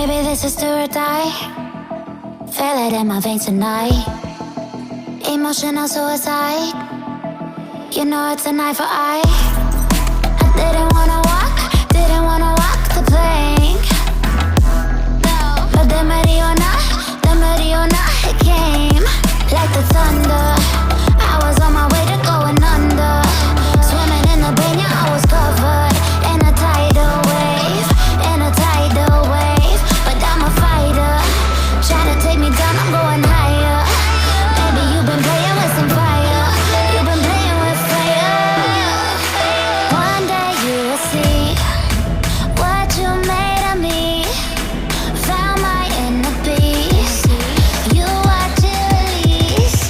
Baby, this is do or die. Feel it in my veins tonight. Emotional suicide. You know it's an eye for eye. I didn't wanna walk the plank. But the Mariona, it came like the thunder. I was on my way to going under. Swimming in the banya, I was covered in a tidal wave, but I'm a fighter. Try to take me down, I'm going higher. Baby, you've been playing with some fire. You've been playing with fire. One day you will see what you made of me. Found my inner peace. You watch it release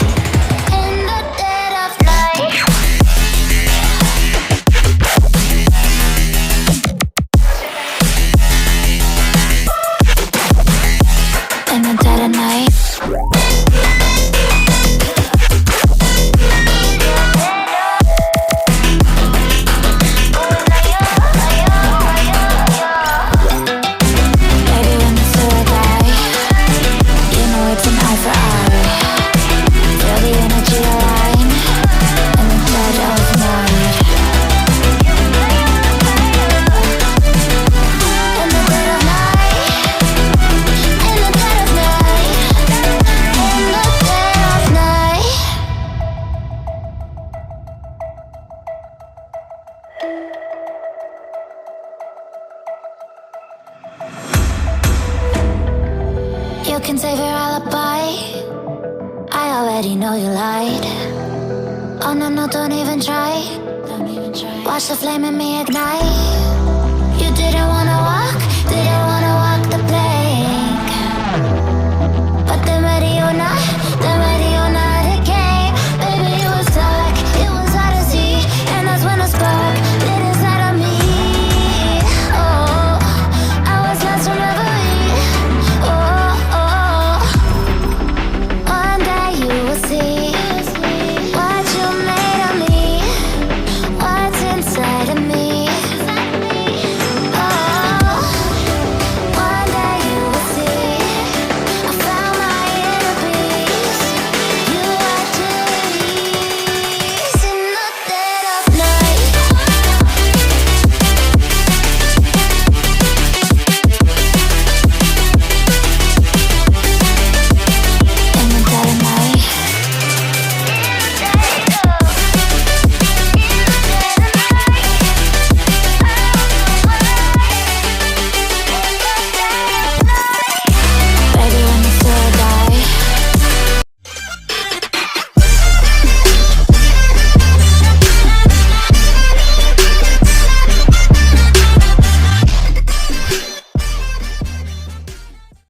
in the dead of night. In the dead of night. Baby, when the sword die, you know it's an eye for eye. Feel the energy align in the dead of night. In the dead of night. In the dead of night. In the dead of night. You can save your alibi. I already know you lied. Oh no, no, don't even try. Watch the flame in me ignite. You didn't want